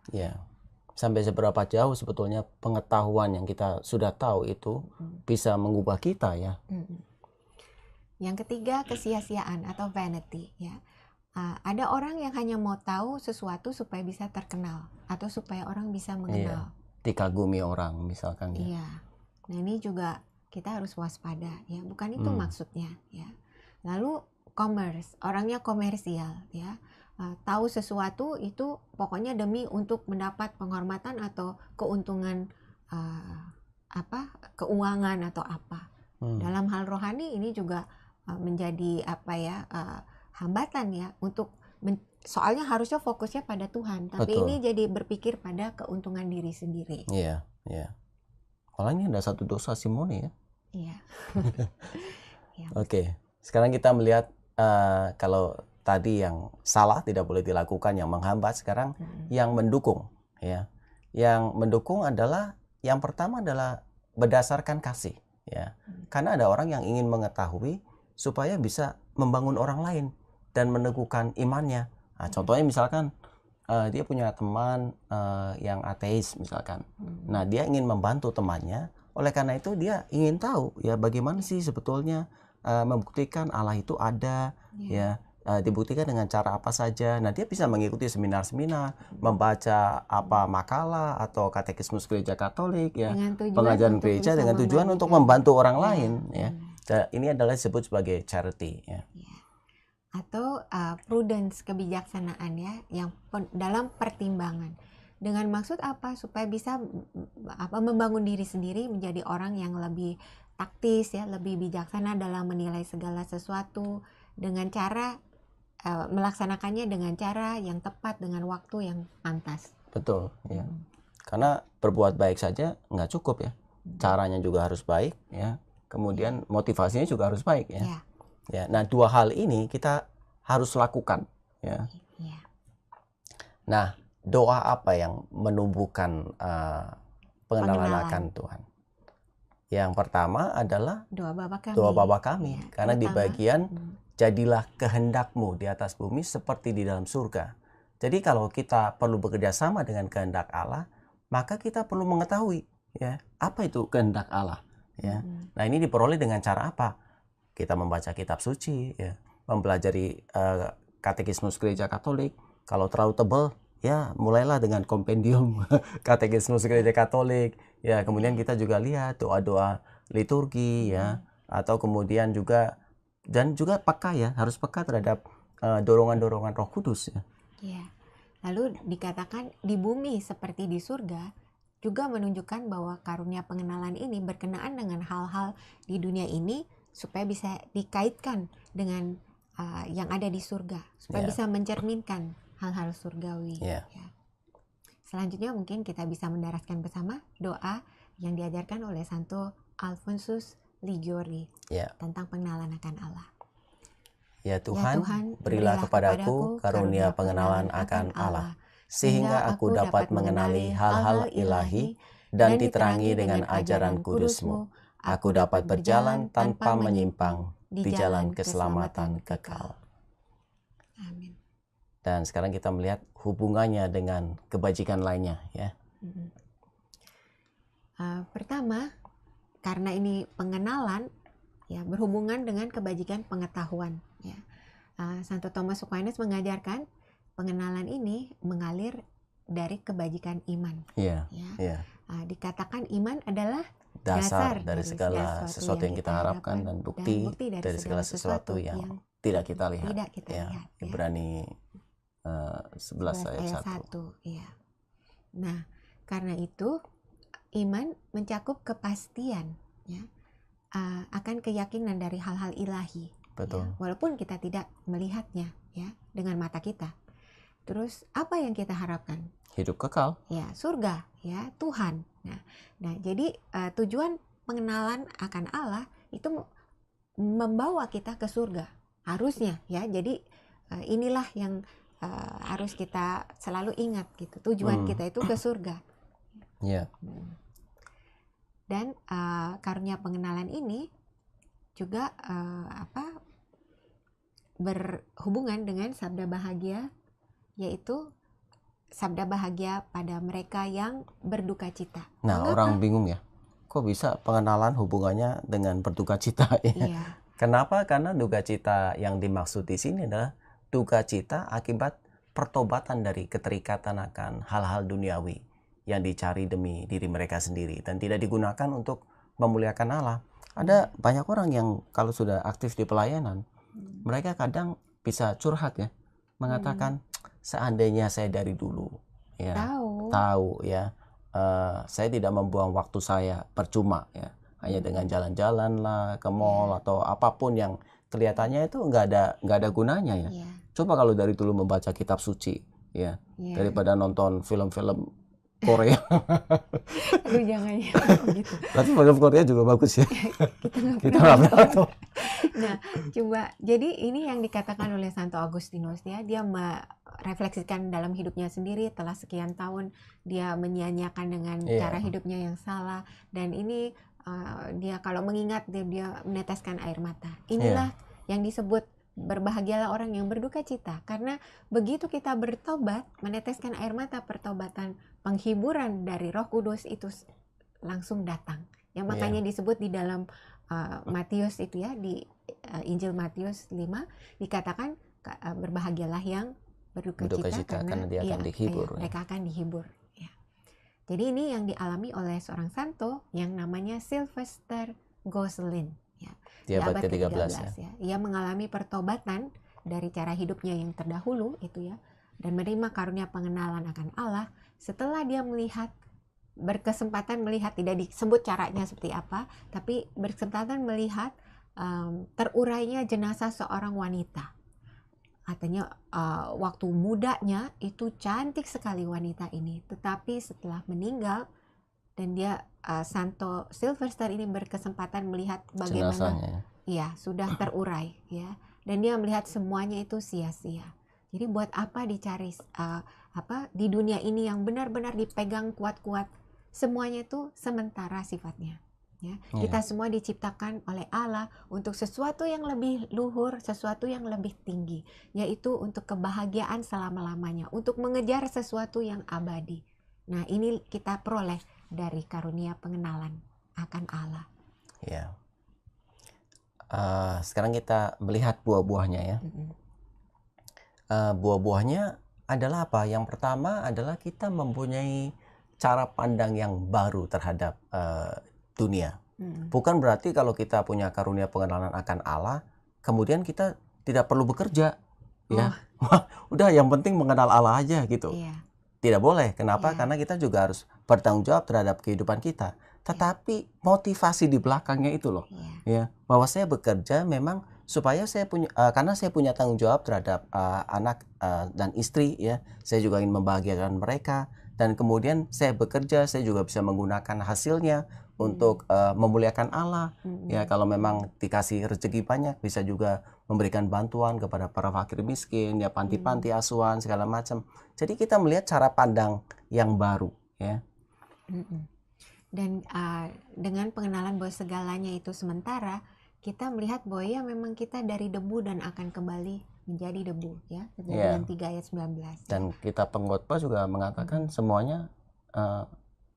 [SPEAKER 1] Sampai seberapa jauh sebetulnya pengetahuan yang kita sudah tahu itu bisa mengubah kita ya.
[SPEAKER 2] Yang ketiga, kesia-siaan atau vanity ya. Ada orang yang hanya mau tahu sesuatu supaya bisa terkenal atau supaya orang bisa mengenal.
[SPEAKER 1] Dikagumi orang misalkan ya.
[SPEAKER 2] Iya. Nah ini juga kita harus waspada ya, bukan itu maksudnya ya. Lalu commerce, orangnya komersial ya. Tahu sesuatu itu pokoknya demi untuk mendapat penghormatan atau keuntungan keuangan atau apa. Dalam hal rohani ini juga menjadi hambatan ya untuk soalnya harusnya fokusnya pada Tuhan, tapi ini jadi berpikir pada keuntungan diri sendiri.
[SPEAKER 1] Iya. Kalau ini ada satu dosa Simone ya.
[SPEAKER 2] Iya.
[SPEAKER 1] Oke. Sekarang kita melihat kalau tadi yang salah tidak boleh dilakukan, yang menghambat, sekarang yang mendukung ya. Yang mendukung adalah yang pertama adalah berdasarkan kasih ya. Karena ada orang yang ingin mengetahui supaya bisa membangun orang lain dan meneguhkan imannya. Nah, contohnya misalkan dia punya teman yang ateis misalkan. Nah, dia ingin membantu temannya. Oleh karena itu dia ingin tahu ya bagaimana sih sebetulnya membuktikan Allah itu ada ya. Dibuktikan dengan cara apa saja. Nah, dia bisa mengikuti seminar-seminar, membaca makalah atau katekismus gereja Katolik ya, pengajaran gereja dengan tujuan untuk membantu orang lain ya. Ini adalah disebut sebagai charity ya.
[SPEAKER 2] Atau prudence, kebijaksanaan ya, yang dalam pertimbangan. Dengan maksud apa? Supaya bisa membangun diri sendiri menjadi orang yang lebih taktis ya, lebih bijaksana dalam menilai segala sesuatu dengan cara melaksanakannya dengan cara yang tepat, dengan waktu yang pantas.
[SPEAKER 1] Betul ya. Karena berbuat baik saja nggak cukup ya. Caranya juga harus baik ya. Kemudian motivasinya juga harus baik ya. Ya. Nah, dua hal ini kita harus lakukan ya. Nah, doa apa yang menumbuhkan pengenalan akan Tuhan? Yang pertama adalah doa Bapa kami. Ya, karena di bagian jadilah kehendakmu di atas bumi seperti di dalam surga. Jadi kalau kita perlu bekerja sama dengan kehendak Allah, maka kita perlu mengetahui ya apa itu kehendak Allah. ya. Nah, ini diperoleh dengan cara apa? Kita membaca kitab suci, ya, mempelajari katekismus gereja Katolik. Kalau terlalu tebal, ya mulailah dengan kompendium katekismus gereja Katolik. Ya, kemudian kita juga lihat doa-doa liturgi, ya, atau kemudian juga dan juga peka, ya, harus peka terhadap dorongan-dorongan Roh Kudus, ya.
[SPEAKER 2] Ya. Lalu dikatakan di bumi seperti di surga juga menunjukkan bahwa karunia pengenalan ini berkenaan dengan hal-hal di dunia ini supaya bisa dikaitkan dengan yang ada di surga, supaya bisa mencerminkan hal-hal surgawi. Ya. Selanjutnya mungkin kita bisa mendaraskan bersama doa yang diajarkan oleh Santo Alfonsus Liguori tentang pengenalan akan Allah.
[SPEAKER 1] Ya Tuhan, berilah kepadaku karunia pengenalan akan Allah, sehingga aku dapat mengenali hal-hal ilahi dan diterangi dengan ajaran kudus-Mu. Aku dapat berjalan tanpa menyimpang di jalan keselamatan kekal.
[SPEAKER 2] Amin.
[SPEAKER 1] Dan sekarang kita melihat hubungannya dengan kebajikan lainnya, ya.
[SPEAKER 2] Pertama, karena ini pengenalan, ya, berhubungan dengan kebajikan pengetahuan. Ya. Santo Thomas Aquinas mengajarkan pengenalan ini mengalir dari kebajikan iman. Dikatakan iman adalah
[SPEAKER 1] dasar dari segala sesuatu yang kita harapkan dan bukti dari segala sesuatu yang tidak kita lihat. Ibrani 11 ayat 1.
[SPEAKER 2] Ya. Nah, karena itu iman mencakup kepastian, ya, akan keyakinan dari hal-hal ilahi.
[SPEAKER 1] Betul.
[SPEAKER 2] Ya, walaupun kita tidak melihatnya, ya, dengan mata kita. Terus apa yang kita harapkan?
[SPEAKER 1] Hidup kekal.
[SPEAKER 2] Ya, surga, ya, Tuhan. Nah, jadi tujuan pengenalan akan Allah itu membawa kita ke surga. Harusnya, ya. Jadi inilah yang harus kita selalu ingat gitu. Tujuan kita itu ke surga.
[SPEAKER 1] Yeah.
[SPEAKER 2] Dan karunia pengenalan ini juga berhubungan dengan sabda bahagia, yaitu sabda bahagia pada mereka yang berduka cita.
[SPEAKER 1] Nah, mengapa? Orang bingung ya, kok bisa pengenalan hubungannya dengan berduka cita?
[SPEAKER 2] Iya.
[SPEAKER 1] Kenapa? Karena duka cita yang dimaksud di sini adalah duka cita akibat pertobatan dari keterikatan akan hal-hal duniawi yang dicari demi diri mereka sendiri dan tidak digunakan untuk memuliakan Allah. Ada banyak orang yang kalau sudah aktif di pelayanan, mereka kadang bisa curhat, ya, mengatakan seandainya saya dari dulu, ya, tahu ya, saya tidak membuang waktu saya percuma, ya, hanya dengan jalan-jalan lah ke mall atau apapun yang kelihatannya itu nggak ada gunanya, ya. Coba kalau dari dulu membaca kitab suci, ya, daripada nonton film-film Korea.
[SPEAKER 2] Aduh, jangan ya gitu.
[SPEAKER 1] Tapi film Korea juga bagus, ya.
[SPEAKER 2] Kita nggak tahu. Nah, coba, jadi ini yang dikatakan oleh Santo Agustinus, ya, dia merefleksikan dalam hidupnya sendiri telah sekian tahun dia menyia-nyiakan dengan cara hidupnya yang salah, dan ini dia kalau mengingat dia meneteskan air mata. Inilah yang disebut berbahagialah orang yang berduka cita, karena begitu kita bertobat, meneteskan air mata pertobatan, penghiburan dari Roh Kudus itu langsung datang. Yang makanya disebut di dalam Matius itu, ya, di Injil Matius 5 dikatakan berbahagialah yang berduka cita karena
[SPEAKER 1] dia akan dihibur.
[SPEAKER 2] Mereka akan dihibur. Ya. Jadi ini yang dialami oleh seorang santo yang namanya Sylvester Gosselin. Ya,
[SPEAKER 1] di abad ke-13,
[SPEAKER 2] ya. Ia mengalami pertobatan dari cara hidupnya yang terdahulu itu, ya, dan menerima karunia pengenalan akan Allah setelah dia berkesempatan melihat, tidak disebut caranya seperti apa, tapi berkesempatan melihat terurainya jenazah seorang wanita. Artinya waktu mudanya itu cantik sekali wanita ini, tetapi setelah meninggal, dan dia Santo Sylvester ini berkesempatan melihat bagaimana sudah terurai, ya, dan dia melihat semuanya itu sia-sia. Jadi buat apa dicari di dunia ini yang benar-benar dipegang kuat-kuat, semuanya itu sementara sifatnya, ya. Kita semua diciptakan oleh Allah untuk sesuatu yang lebih luhur, sesuatu yang lebih tinggi, yaitu untuk kebahagiaan selama-lamanya, untuk mengejar sesuatu yang abadi. Nah, ini kita peroleh dari karunia pengenalan akan Allah.
[SPEAKER 1] Ya. Sekarang kita melihat buah-buahnya ya.
[SPEAKER 2] Mm-mm.
[SPEAKER 1] Buah-buahnya adalah apa? Yang pertama adalah kita mempunyai cara pandang yang baru terhadap dunia.
[SPEAKER 2] Mm-mm.
[SPEAKER 1] Bukan berarti kalau kita punya karunia pengenalan akan Allah, kemudian kita tidak perlu bekerja, ya. Wah, udah yang penting mengenal Allah aja gitu.
[SPEAKER 2] Iya.
[SPEAKER 1] Tidak boleh. Kenapa?
[SPEAKER 2] Iya.
[SPEAKER 1] Karena kita juga harus bertanggung jawab terhadap kehidupan kita. Tetapi motivasi di belakangnya itu loh,
[SPEAKER 2] Iya.
[SPEAKER 1] ya, bahwa saya bekerja memang supaya saya punya, karena saya punya tanggung jawab terhadap anak dan istri, ya. Saya juga ingin membahagiakan mereka, dan kemudian saya bekerja, saya juga bisa menggunakan hasilnya untuk memuliakan Allah. Ya, kalau memang dikasih rezeki banyak, bisa juga memberikan bantuan kepada para fakir miskin, ya, panti-panti asuhan segala macam. Jadi kita melihat cara pandang yang baru, ya.
[SPEAKER 2] Dan dengan pengenalan bahwa segalanya itu sementara, kita melihat bahwa ya memang kita dari debu dan akan kembali menjadi debu, ya. Kejadian 3 ayat 19.
[SPEAKER 1] Dan kitab Pengkhotbah juga mengatakan semuanya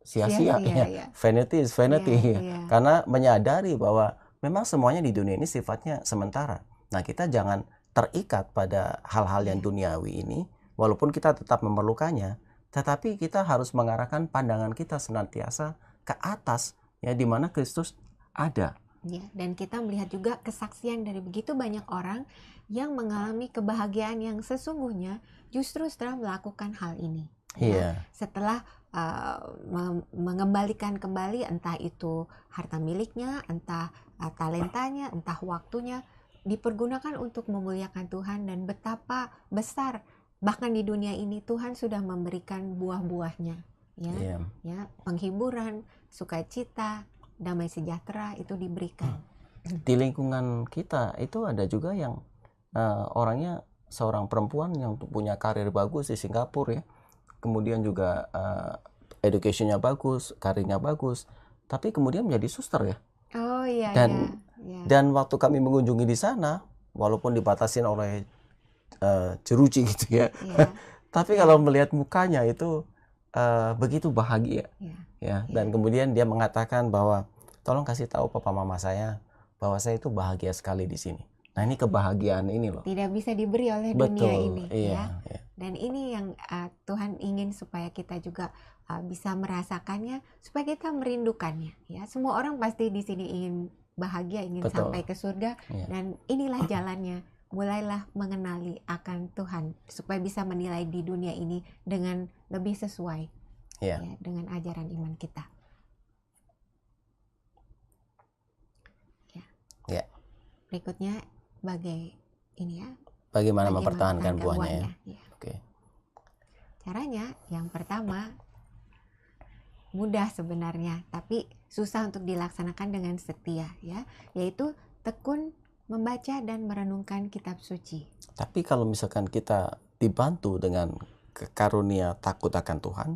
[SPEAKER 1] sia-sia, ya.
[SPEAKER 2] ya.
[SPEAKER 1] Vanity is vanity,
[SPEAKER 2] Iya,
[SPEAKER 1] ya.
[SPEAKER 2] iya.
[SPEAKER 1] Karena menyadari bahwa memang semuanya di dunia ini sifatnya sementara. Nah, kita jangan terikat pada hal-hal yang duniawi ini, walaupun kita tetap memerlukannya, tetapi kita harus mengarahkan pandangan kita senantiasa ke atas, ya, di mana Kristus ada.
[SPEAKER 2] Ya, dan kita melihat juga kesaksian dari begitu banyak orang yang mengalami kebahagiaan yang sesungguhnya justru setelah melakukan hal ini.
[SPEAKER 1] Iya.
[SPEAKER 2] Setelah mengembalikan kembali entah itu harta miliknya, entah talentanya, entah waktunya, dipergunakan untuk memuliakan Tuhan, dan betapa besar bahkan di dunia ini Tuhan sudah memberikan buah-buahnya, ya.
[SPEAKER 1] Iya.
[SPEAKER 2] Ya, penghiburan, sukacita, damai sejahtera itu diberikan.
[SPEAKER 1] Di lingkungan kita itu ada juga yang orangnya seorang perempuan yang punya karir bagus di Singapura, ya. Kemudian juga education-nya bagus, karirnya bagus, tapi kemudian menjadi suster, ya.
[SPEAKER 2] Oh iya, iya.
[SPEAKER 1] Dan waktu kami mengunjungi di sana, walaupun dibatasin oleh jeruji gitu, ya.
[SPEAKER 2] Iya.
[SPEAKER 1] Tapi kalau melihat mukanya itu begitu bahagia,
[SPEAKER 2] Iya.
[SPEAKER 1] ya. Dan kemudian dia mengatakan bahwa tolong kasih tahu papa mama saya bahwa saya itu bahagia sekali di sini. Nah, ini kebahagiaan ini loh.
[SPEAKER 2] Tidak bisa diberi oleh
[SPEAKER 1] Betul,
[SPEAKER 2] dunia ini,
[SPEAKER 1] iya,
[SPEAKER 2] ya.
[SPEAKER 1] iya.
[SPEAKER 2] Dan ini yang Tuhan ingin supaya kita juga bisa merasakannya, supaya kita merindukannya, ya. Semua orang pasti di sini ingin bahagia, ingin
[SPEAKER 1] Betul.
[SPEAKER 2] sampai ke surga,
[SPEAKER 1] Iya.
[SPEAKER 2] dan inilah jalannya. Mulailah mengenali akan Tuhan supaya bisa menilai di dunia ini dengan lebih sesuai,
[SPEAKER 1] Iya.
[SPEAKER 2] ya, dengan ajaran iman kita. Ya.
[SPEAKER 1] Ya.
[SPEAKER 2] Berikutnya ini ya.
[SPEAKER 1] Bagaimana mempertahankan buahnya, ya.
[SPEAKER 2] Ya.
[SPEAKER 1] Oke.
[SPEAKER 2] Caranya yang pertama mudah sebenarnya, tapi susah untuk dilaksanakan dengan setia, ya, yaitu tekun membaca dan merenungkan kitab suci.
[SPEAKER 1] Tapi kalau misalkan kita dibantu dengan karunia takut akan Tuhan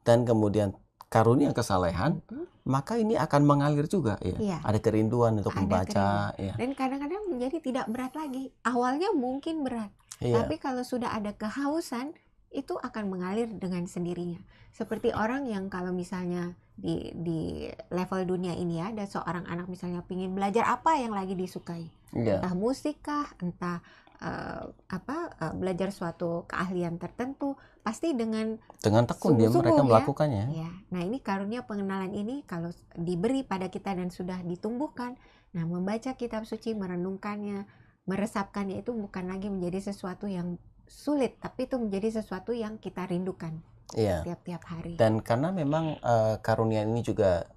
[SPEAKER 1] dan kemudian karunia kesalehan, maka ini akan mengalir juga, ya.
[SPEAKER 2] Iya.
[SPEAKER 1] Ada kerinduan untuk
[SPEAKER 2] Ada
[SPEAKER 1] membaca,
[SPEAKER 2] kerinduan.
[SPEAKER 1] ya.
[SPEAKER 2] Dan kadang-kadang menjadi tidak berat lagi. Awalnya mungkin berat,
[SPEAKER 1] Iya.
[SPEAKER 2] tapi kalau sudah ada kehausan, itu akan mengalir dengan sendirinya. Seperti orang yang kalau misalnya di level dunia ini, ya, ada seorang anak misalnya pingin belajar apa yang lagi disukai,
[SPEAKER 1] Iya.
[SPEAKER 2] entah musik kah, entah belajar suatu keahlian tertentu, pasti dengan
[SPEAKER 1] tekun dia
[SPEAKER 2] sungguh-sungguh,
[SPEAKER 1] mereka
[SPEAKER 2] ya.
[SPEAKER 1] melakukannya.
[SPEAKER 2] Ya. Nah, ini karunia pengenalan ini kalau diberi pada kita dan sudah ditumbuhkan, nah, membaca kitab suci, merenungkannya, meresapkannya, itu bukan lagi menjadi sesuatu yang sulit, tapi itu menjadi sesuatu yang kita rindukan,
[SPEAKER 1] Iya.
[SPEAKER 2] tiap-tiap hari.
[SPEAKER 1] Dan karena memang karunia ini juga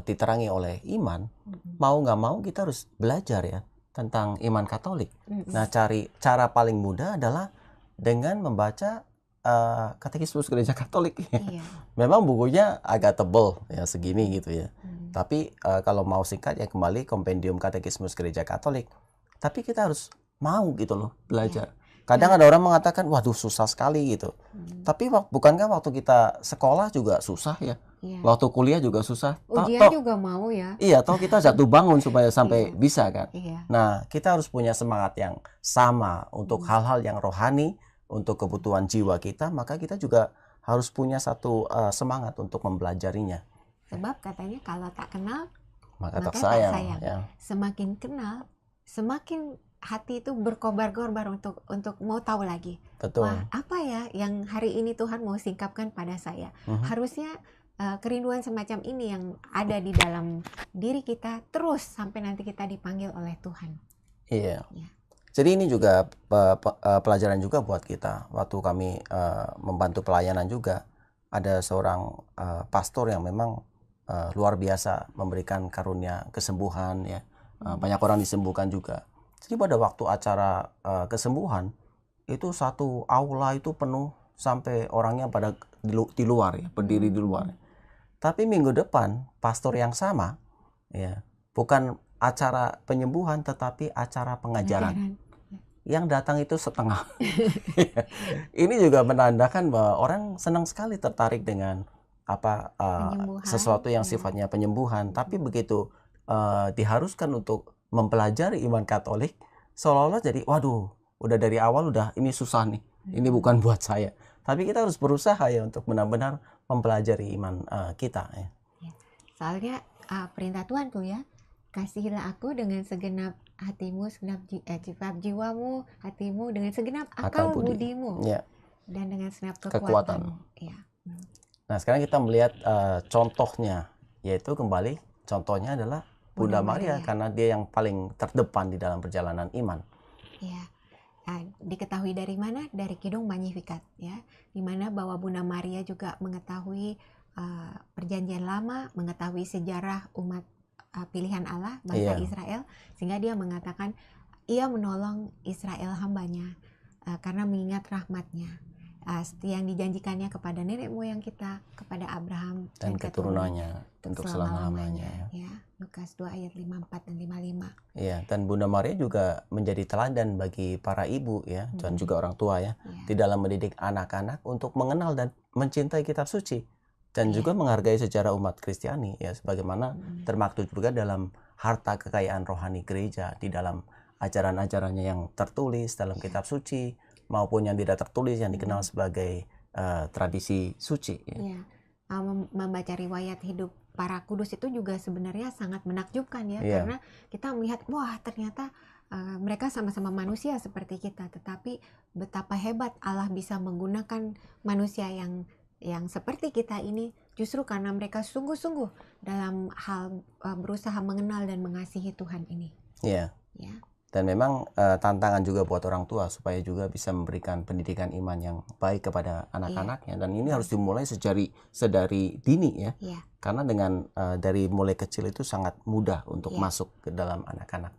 [SPEAKER 1] diterangi oleh iman, mau nggak mau kita harus belajar, ya, tentang iman Katolik. Nah, cara paling mudah adalah dengan membaca Katekismus Gereja Katolik.
[SPEAKER 2] Iya.
[SPEAKER 1] Memang bukunya agak tebal, ya, segini gitu, ya. Tapi kalau mau singkat, ya, kembali Kompendium Katekismus Gereja Katolik. Tapi kita harus mau gitu loh belajar. Kadang ada orang mengatakan, waduh susah sekali gitu. Tapi bukankah waktu kita sekolah juga susah, ya?
[SPEAKER 2] Iya.
[SPEAKER 1] Waktu kuliah juga susah.
[SPEAKER 2] Ujian juga mau, ya.
[SPEAKER 1] Iya, toh kita jatuh bangun supaya sampai bisa, kan?
[SPEAKER 2] Iya.
[SPEAKER 1] Nah, kita harus punya semangat yang sama untuk hal-hal yang rohani, untuk kebutuhan jiwa kita, maka kita juga harus punya satu semangat untuk mempelajarinya.
[SPEAKER 2] Sebab katanya kalau tak kenal,
[SPEAKER 1] maka tak
[SPEAKER 2] maka tak
[SPEAKER 1] sayang.
[SPEAKER 2] sayang.
[SPEAKER 1] Ya,
[SPEAKER 2] Semakin kenal, semakin hati itu berkobar-kobar untuk mau tahu lagi.
[SPEAKER 1] betul.
[SPEAKER 2] Wah, apa ya yang hari ini Tuhan mau singkapkan pada saya?
[SPEAKER 1] Mhm.
[SPEAKER 2] Harusnya kerinduan semacam ini yang ada di dalam diri kita terus sampai nanti kita dipanggil oleh Tuhan.
[SPEAKER 1] Iya.
[SPEAKER 2] Ya.
[SPEAKER 1] Jadi ini juga pelajaran juga buat kita. Waktu kami membantu pelayanan juga, ada seorang pastor yang memang luar biasa memberikan karunia kesembuhan ya. Banyak orang disembuhkan juga. Jadi pada waktu acara kesembuhan itu satu aula itu penuh sampai orangnya pada di luar ya, berdiri di luar. Tapi minggu depan pastor yang sama ya, bukan acara penyembuhan tetapi acara pengajaran. Yang datang itu setengah. Ini juga menandakan bahwa orang senang sekali tertarik dengan
[SPEAKER 2] Penyembuhan,
[SPEAKER 1] sesuatu yang
[SPEAKER 2] ya.
[SPEAKER 1] sifatnya penyembuhan. Tapi begitu diharuskan untuk mempelajari iman Katolik, seolah-olah jadi, waduh, udah dari awal udah ini susah nih. Ini bukan buat saya. Tapi kita harus berusaha ya untuk benar-benar mempelajari iman kita. Ya.
[SPEAKER 2] Soalnya perintah Tuhan tuh ya, kasihilah aku dengan segenap hatimu, segenap jiwamu, hatimu, dengan segenap akal budimu,
[SPEAKER 1] Ya.
[SPEAKER 2] dan dengan segenap
[SPEAKER 1] Kekuatan.
[SPEAKER 2] kekuatanmu. Ya.
[SPEAKER 1] Nah sekarang kita melihat contohnya, yaitu kembali contohnya adalah Bunda Maria, karena dia yang paling terdepan di dalam perjalanan iman.
[SPEAKER 2] Ya. Diketahui dari mana? Dari Kidung Magnificat ya, di mana bahwa Bunda Maria juga mengetahui perjanjian lama, mengetahui sejarah umat pilihan Allah, bangsa Israel, sehingga dia mengatakan ia menolong Israel hambanya karena mengingat rahmatnya yang dijanjikannya kepada nenek moyang kita, kepada Abraham
[SPEAKER 1] dan keturunannya untuk selama-lamanya.
[SPEAKER 2] Ya, Lukas 2 ayat 54 dan 55.
[SPEAKER 1] Iya, dan Bunda Maria juga menjadi teladan bagi para ibu ya, dan juga orang tua ya, di dalam mendidik anak-anak untuk mengenal dan mencintai kitab suci. Dan juga menghargai sejarah umat Kristiani ya, sebagaimana termaktub juga dalam harta kekayaan rohani gereja, di dalam ajaran-ajarannya yang tertulis dalam kitab suci maupun yang tidak tertulis yang dikenal sebagai tradisi suci.
[SPEAKER 2] Ya. Membaca riwayat hidup para kudus itu juga sebenarnya sangat menakjubkan ya, karena kita melihat wah ternyata mereka sama-sama manusia seperti kita, tetapi betapa hebat Allah bisa menggunakan manusia yang seperti kita ini justru karena mereka sungguh-sungguh dalam hal berusaha mengenal dan mengasihi Tuhan ini.
[SPEAKER 1] Iya. Ya. Dan memang tantangan juga buat orang tua supaya juga bisa memberikan pendidikan iman yang baik kepada anak-anaknya. Dan ini harus dimulai sedari dini ya. Karena dengan dari mulai kecil itu sangat mudah untuk masuk ke dalam anak-anak.